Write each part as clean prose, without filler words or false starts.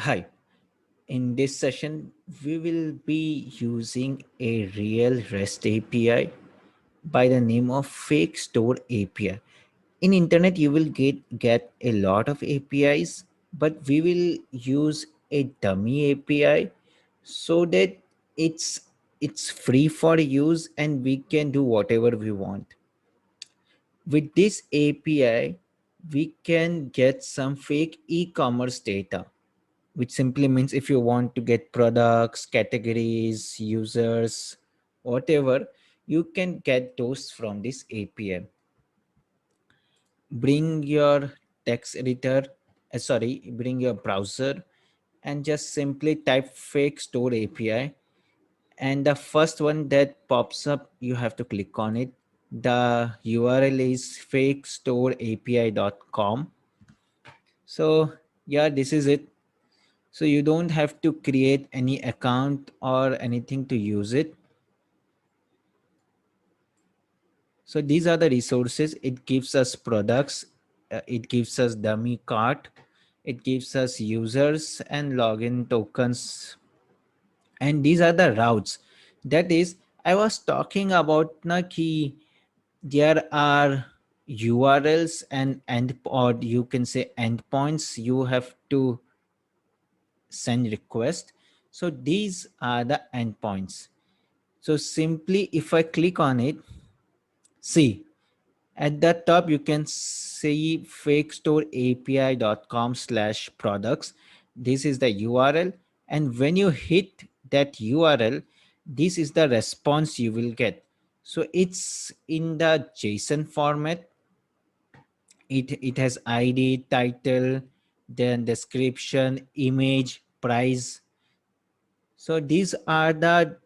Hi, in this session, we will be using a real REST API by the name of Fake Store API. In internet, you will get a lot of APIs, but we will use a dummy API so that it's it's free for use and we can do whatever we want. With this API, we can get some fake e-commerce data, which simply means if you want to get products, categories, users, whatever, you can get those from this API. Bring your text editor, bring your browser and just simply type fake store API. And the first one that pops up, you have to click on it. The URL is fakestoreapi.com. So yeah, this is it. So you don't have to create any account or anything to use it. So these are the resources. It gives us products, it gives us dummy cart, it gives us users and login tokens, and these are the routes. That is, I was talking about na ki there are URLs and end, or you can say endpoints you have to send request. So these are the endpoints. So simply if I click on it, see at the top you can see fakestoreapi.com/products. This is the URL, and when you hit that URL, this is the response you will get. So it's in the JSON format. It has ID, title, then description, image, price. So these are the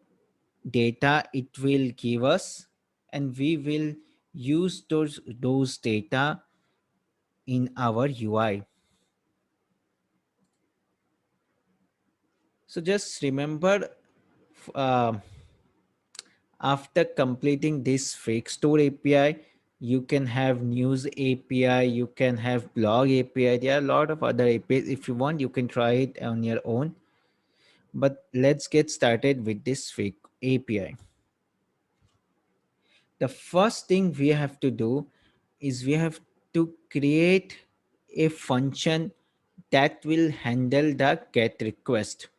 data it will give us, and we will use those data in our UI. So just remember, uh, after completing this fake store API, you can have news API, you can have blog API. There are a lot of other APIs. If you want, you can try it on your own. But let's get started with this fake API. The first thing we have to do is we have to create a function that will handle the get request.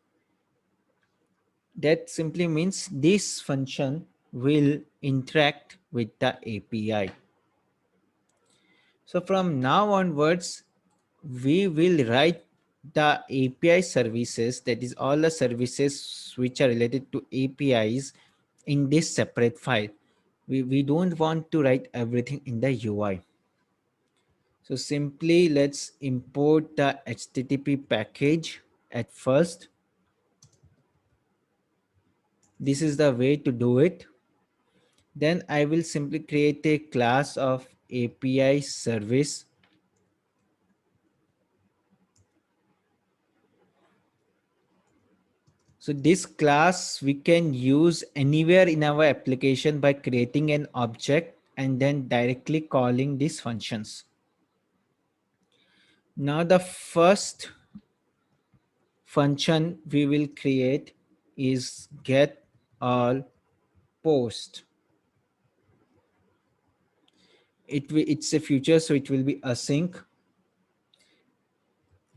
That simply means this function will interact with the API. So from now onwards, we will write the API services, that is all the services which are related to APIs, in this separate file. We don't want to write everything in the UI. So simply let's import the HTTP package at first. This is the way to do it. Then I will simply create a class of API service. So this class we can use anywhere in our application by creating an object and then directly calling these functions. Now the first function we will create is get all post. It's a future, so it will be async.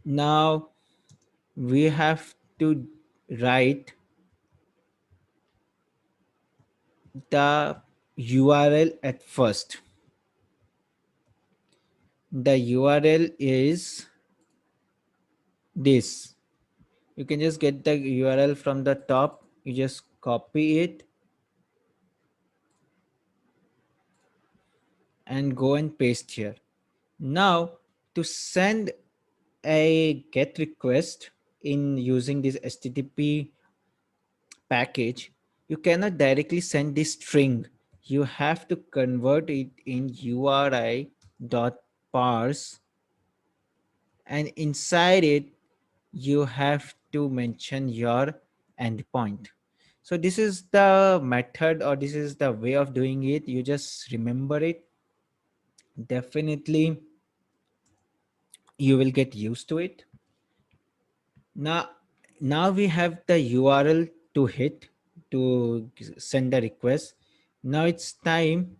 Now we have to write the URL at first. The URL is this. You can just get the URL from the top. You just copy it and go and paste here. Now to send a get request in using this HTTP package, you cannot directly send this string. You have to convert it in URI dot parse, and inside it you have to mention your endpoint. So this is the method, or this is the way of doing it. You just remember it. Definitely you will get used to it. Now, now we have the URL to hit to send the request. Now it's time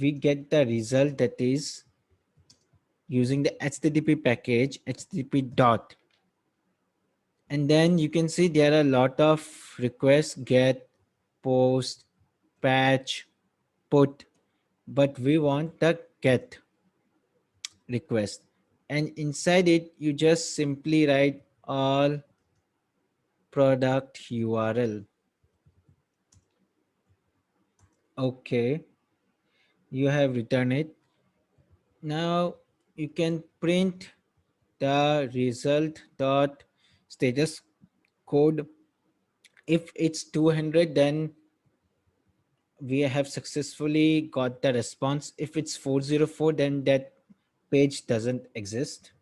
we get the result, that is using the HTTP package HTTP dot, and then you can see there are a lot of requests: get, post, patch, put, but we want the get request, and inside it you just simply write all product URL. Okay, you have written it. Now you can print the result dot status code. If it's 200, then we have successfully got the response. If it's 404, then that page doesn't exist.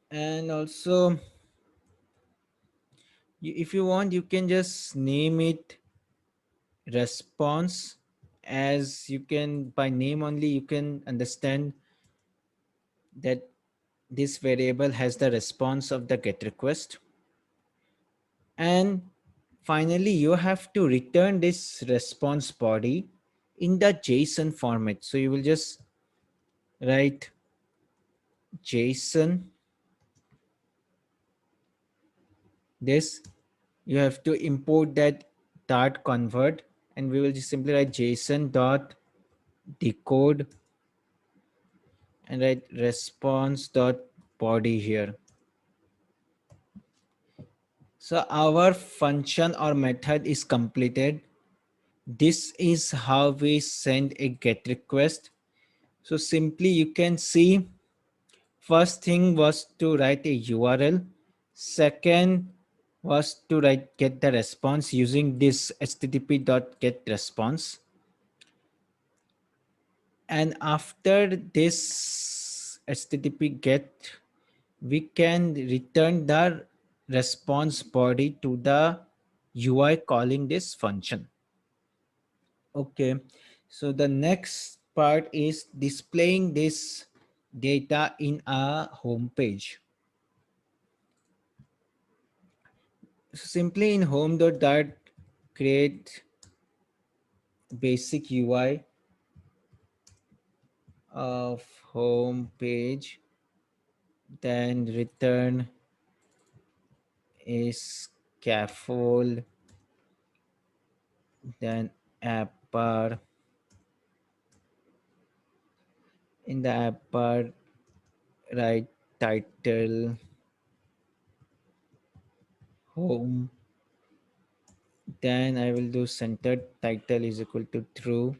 And also, if you want, you can just name it response, as you can, by name only you can understand that this variable has the response of the get request. And finally, you have to return this response body in the JSON format. So you will just write JSON. This, you have to import that dart convert, and we will just simply write JSON dot decode and write response dot body here. So our function or method is completed. This is how we send a get request. So simply you can see, first thing was to write a URL. Second was to write get the response using this http dot get response. And after this http get, we can return the response body to the UI calling this function. Okay, so the next part is displaying this data in a home page. So simply in home.dart create basic UI of home page, then return a scaffold, then app bar. In the app bar, write title home, then I will do center title is equal to true,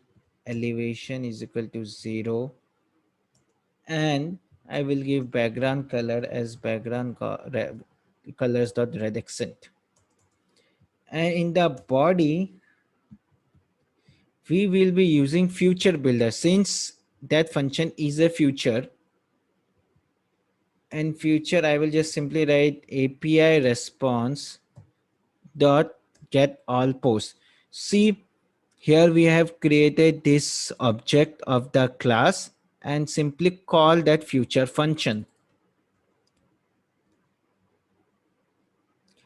elevation is equal to 0, and I will give background color as background colors dot red accent. And in the body, we will be using future builder, since that function is a future. And future, I will just simply write API response dot get all posts. See, here we have created this object of the class and simply call that future function.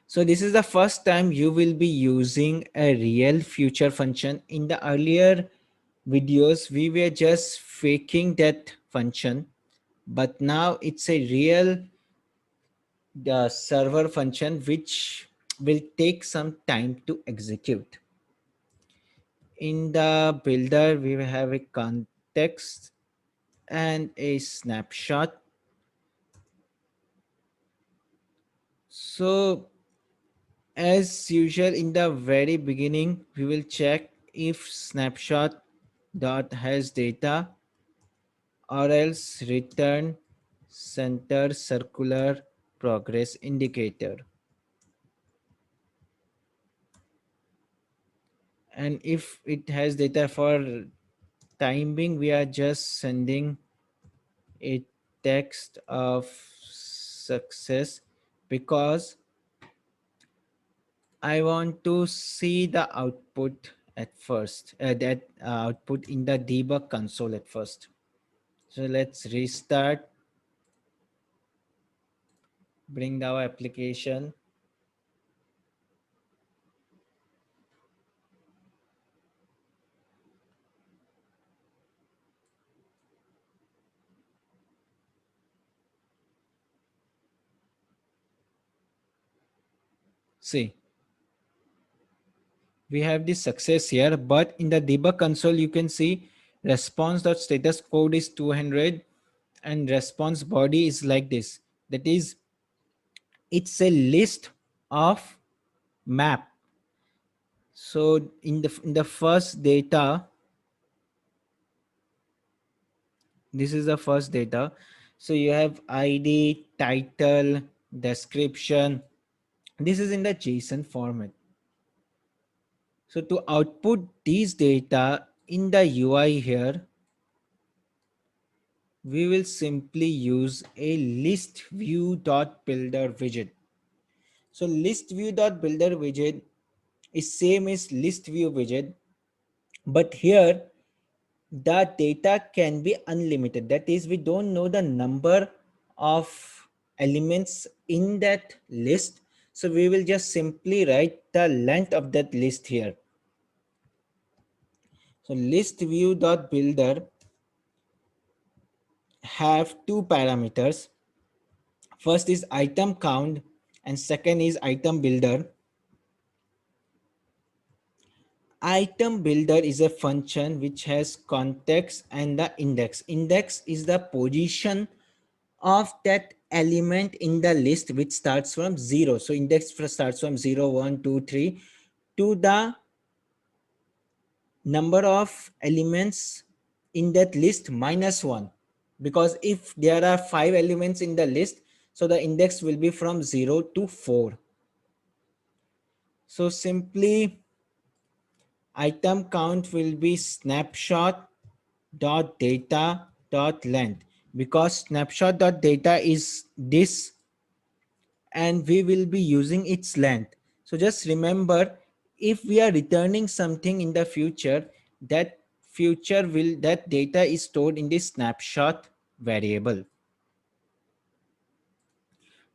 So this is the first time you will be using a real future function. In the earlier videos, we were just faking that function, but now it's a real the server function which will take some time to execute. In the builder, we will have a context and a snapshot. So as usual, in the very beginning, we will check if snapshot dot has data, or else return center circular progress indicator. And if it has data for time being, we are just sending a text of success, because I want to see the output at first, that output in the debug console at first. So let's restart, bring our application. See, we have this success here, but in the debug console you can see response.status code is 200 and response body is like this. That is, it's a list of map. So in the first data, this is the first data. So you have id, title, description. This is in the JSON format. So to output these data in the UI here, we will simply use a list view dot builder widget. So list view dot builder widget is same as list view widget, but here the data can be unlimited. That is, we don't know the number of elements in that list. So we will just simply write the length of that list here. So list view dot builder have two parameters. First is item count and second is item builder. Item builder is a function which has context and the index. Index is the position of that element in the list which starts from 0. So index starts from 0, 1, 2, 3 to the number of elements in that list minus 1. Because if there are 5 elements in the list, so the index will be from 0 to 4. So simply item count will be snapshot dot data dot length, because snapshot dot data is this and we will be using its length. So just remember, if we are returning something in the future, that data is stored in this snapshot variable.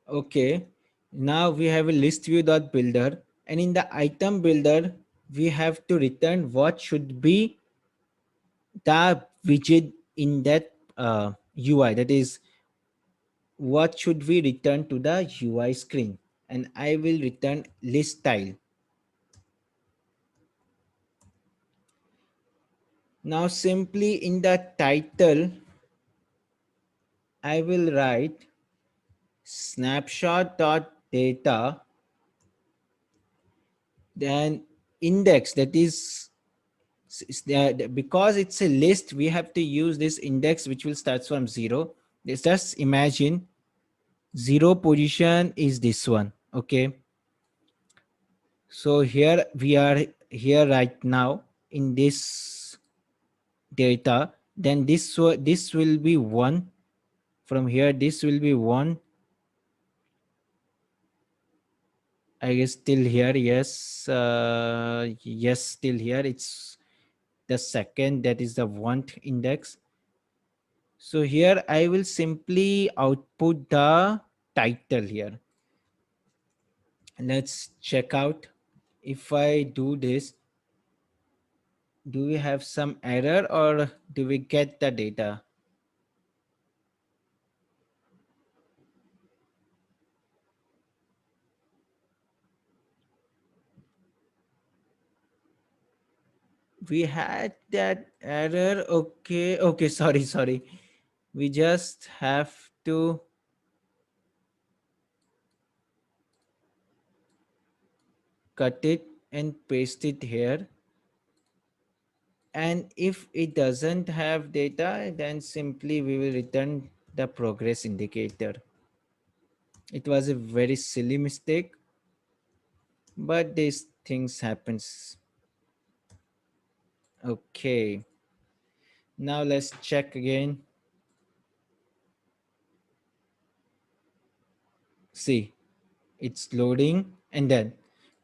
Okay, now we have a list view dot builder, and in the item builder we have to return what should be the widget in that UI. That is, what should we return to the UI screen, and I will return list style. Now simply in the title, I will write snapshot.data, then index, that is, because it's a list, we have to use this index which will start from 0. Let's just imagine 0 position is this one. Okay. So here we are here right now in this data, then this will be 1. From here this will be 1. I guess still here. Yes. Yes, still here. It's the second, that is the want index. So here I will simply output the title here. Let's check out. If I do this, do we have some error or do we get the data? We had that error. Okay. Okay. Sorry. We just have to cut it and paste it here. And if it doesn't have data, then simply we will return the progress indicator. It was a very silly mistake, but these things happens. Okay, now let's check again. See, it's loading and then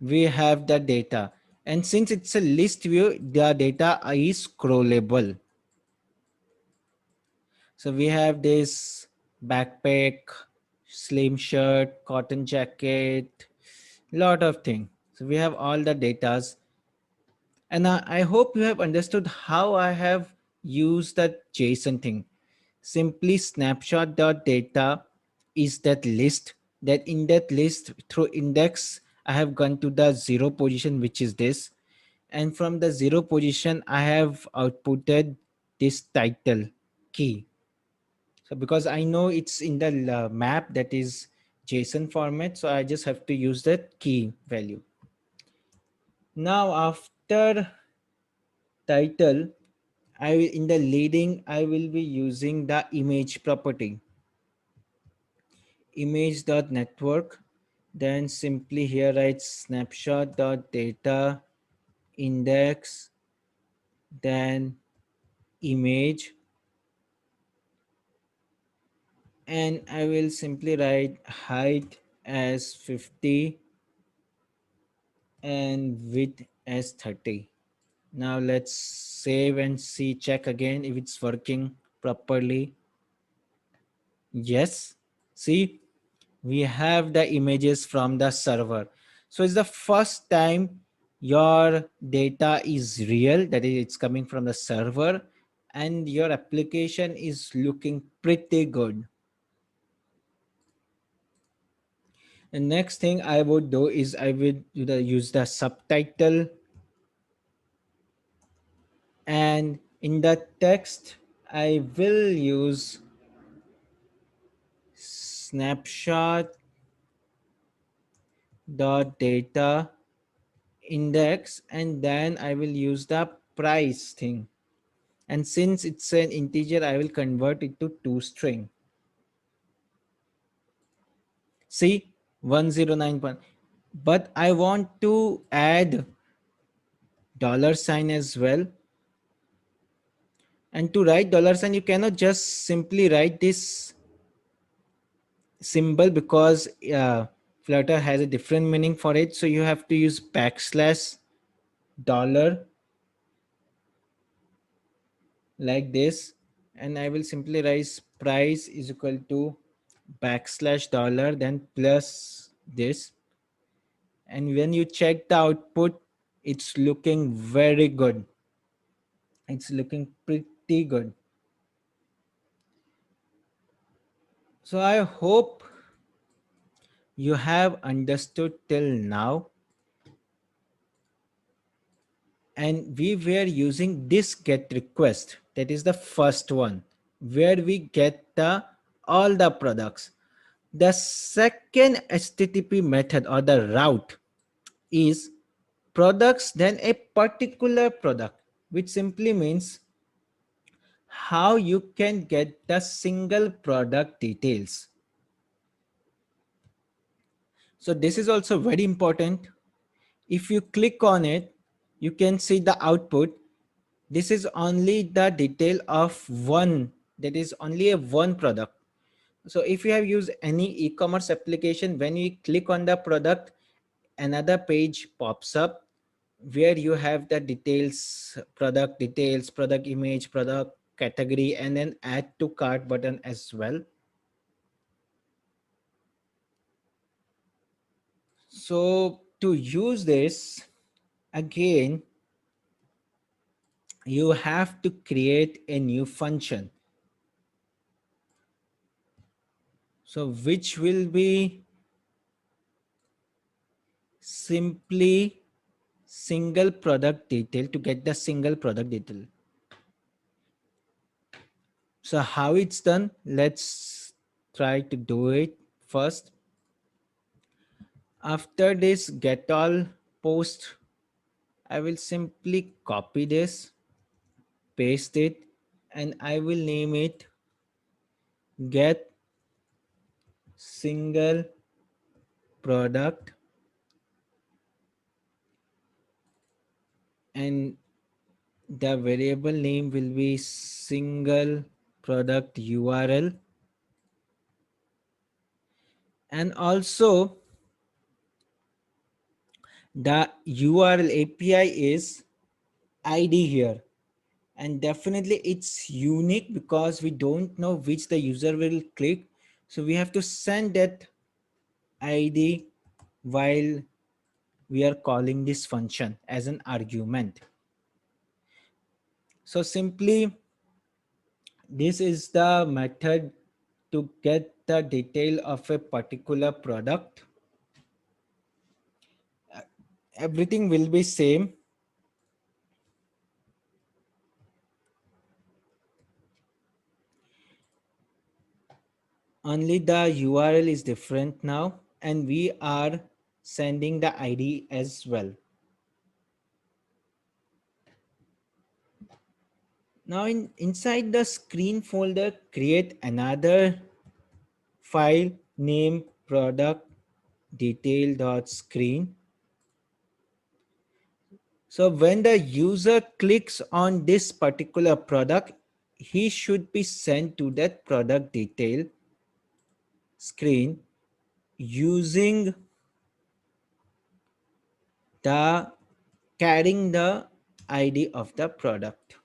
we have the data. And since it's a list view, the data is scrollable. So we have this backpack, slim shirt, cotton jacket, lot of things. So we have all the datas, and I hope you have understood how I have used that JSON thing. Simply snapshot.data is that list, that in that list through index I have gone to the zero position, which is this, and from the zero position I have outputted this title key. So because I know it's in the map that is JSON format, so I just have to use that key value. Now after title, I will, in the leading I will be using the image property, image.network. Then simply here write snapshot.data index, then image, and I will simply write height as 50 and width as 30. Now let's save and see, check again if it's working properly. Yes, see, we have the images from the server. So it's the first time your data is real, that is it's coming from the server, and your application is looking pretty good. The next thing I would do is I would use the subtitle, and in the text I will use snapshot dot data index, and then I will use the price thing, and since it's an integer I will convert it to toString. See, 109 but I want to add dollar sign as well. And to write dollar sign you cannot just simply write this symbol, because Flutter has a different meaning for it, so you have to use backslash dollar like this, and I will simply write price is equal to backslash dollar then plus this, and when you check the output it's looking very good, it's looking pretty good. So I hope you have understood till now, and we were using this get request, that is the first one where we get the all the products. The second HTTP method or the route is products then a particular product, which simply means how you can get the single product details. So this is also very important. If you click on it, you can see the output. This is only the detail of one, that is only a one product. So if you have used any e-commerce application, when you click on the product, another page pops up where you have the details, product image, product category, and then add to cart button as well. So to use this, again you have to create a new function, so which will be simply single product detail, to get the single product detail. So how it's done, let's try to do it first. After this get all post, I will simply copy this, paste it, and I will name it get single product, and the variable name will be single product URL. And also The URL API is ID here, and definitely it's unique because we don't know which the user will click, so we have to send that ID while we are calling this function as an argument. So simply this is the method to get the detail of a particular product. Everything will be same. Only the URL is different now, and we are sending the ID as well. Now inside the screen folder, create another file name product detail.screen. So when the user clicks on this particular product, he should be sent to that product detail screen using the carrying the ID of the product.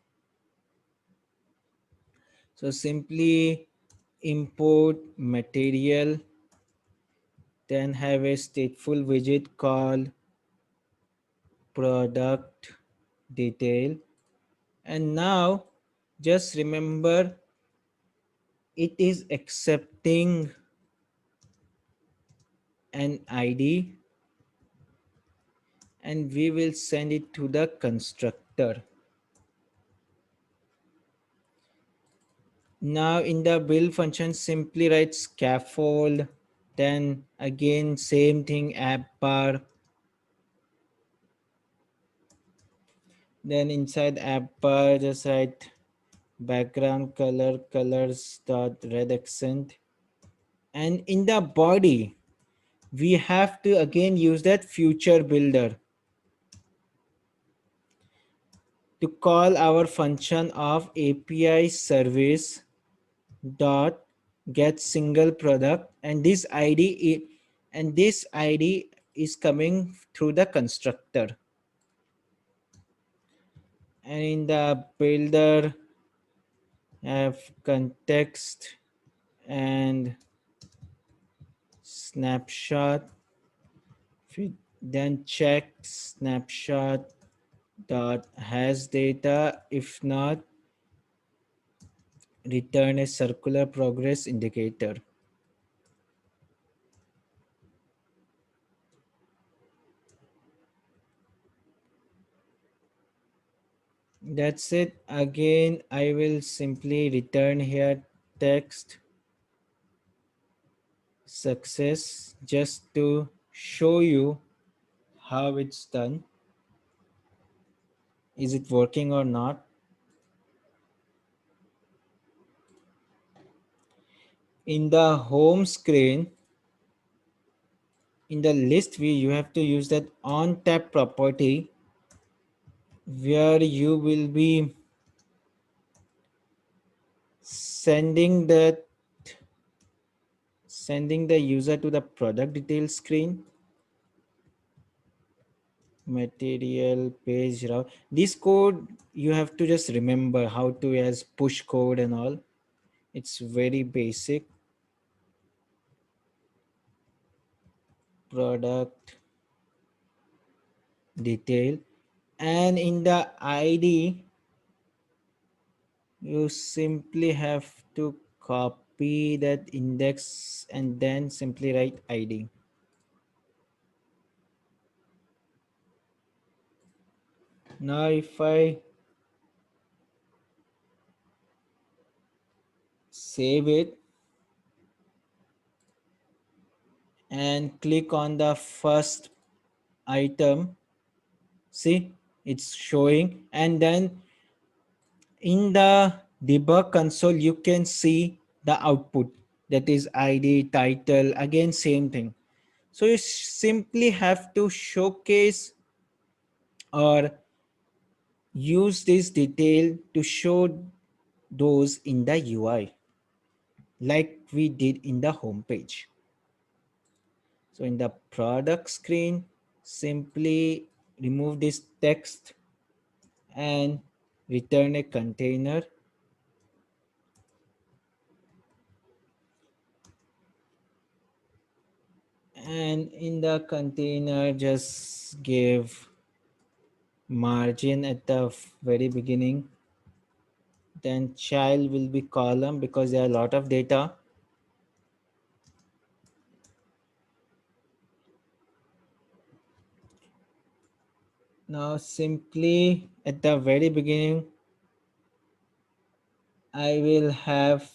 So simply import material, then have a stateful widget called product detail, and now just remember it is accepting an ID, and we will send it to the constructor. Now in the build function, simply write scaffold, then again same thing, app bar, then inside app bar just write background color colors dot red accent, and in the body we have to again use that future builder to call our function of API service dot get single product, and this ID is coming through the constructor. And in the builder have context and snapshot, then check snapshot dot has data, if not return a circular progress indicator. That's it. Again I will simply return here text success just to show you how it's done. Is it working or not? In the home screen, in the list view, you have to use that on tap property where you will be sending the user to the product details screen. Material page route. This code you have to just remember how to as push code and all. It's very basic. Product detail, and in the ID you simply have to copy that index and then simply write ID. Now if I save it and click on the first item, see it's showing, and then in the debug console you can see the output, that is ID, title, again same thing. So you simply have to showcase or use this detail to show those in the UI like we did in the home page. So in the product screen, simply remove this text and return a container. And in the container, just give margin at the very beginning. Then child will be column because there are a lot of data. Now simply at the very beginning, I will have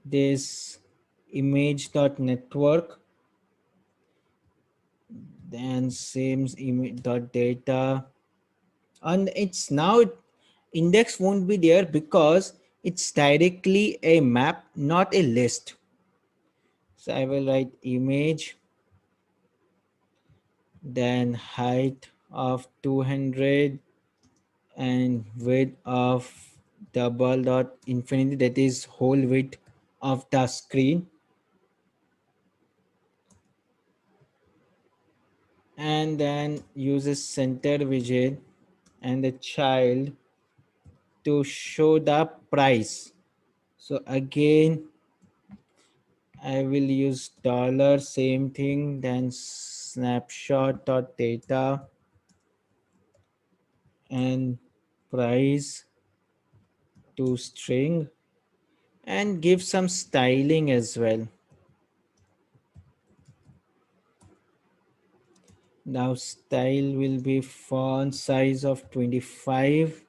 this image.network, then same image.data, and it's now index won't be there because it's directly a map, not a list. So I will write image, then height of 200 and width of double dot infinity, that is whole width of the screen, and then uses center widget and the child to show the price. So again I will use dollar, same thing, then snapshot dot data and price to string, and give some styling as well. Now style will be font size of 25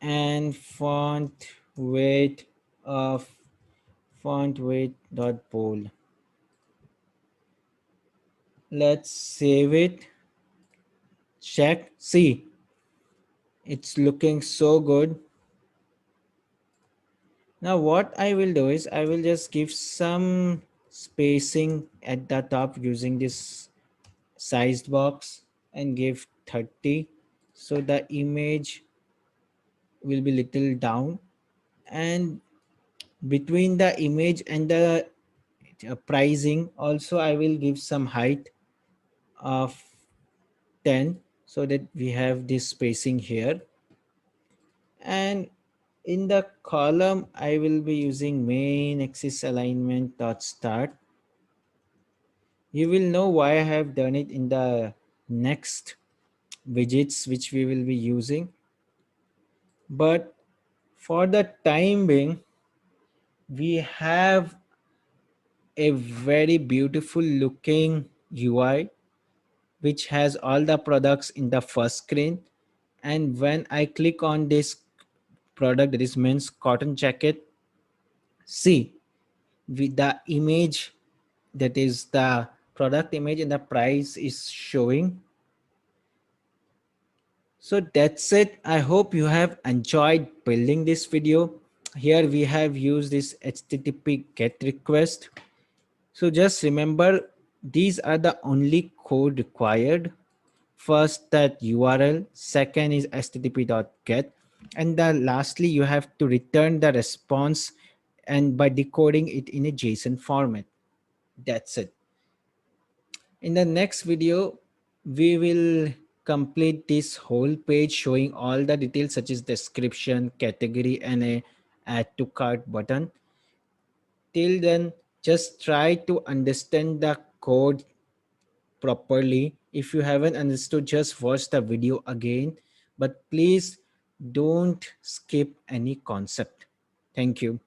and of font weight dot bold. Let's save it. Check. See, it's looking so good. Now what I will do is I will just give some spacing at the top using this sized box and give 30, so the image will be little down, and between the image and the pricing also I will give some height of 10 so that we have this spacing here. And in the column I will be using main axis alignment dot start. You will know why I have done it in the next widgets which we will be using, but for the time being we have a very beautiful looking UI which has all the products in the first screen. And when I click on this product, that is men's cotton jacket, see, with the image, that is the product image and the price is showing. So that's it. I hope you have enjoyed building this video. Here we have used this HTTP GET request. So just remember, these are the only code required. First, that URL, second is http.get, and then lastly you have to return the response and by decoding it in a JSON format. That's it. In the next video we will complete this whole page showing all the details such as description, category, and a add to cart button. Till then, just try to understand the code properly. If you haven't understood, just watch the video again, but please don't skip any concept. Thank you.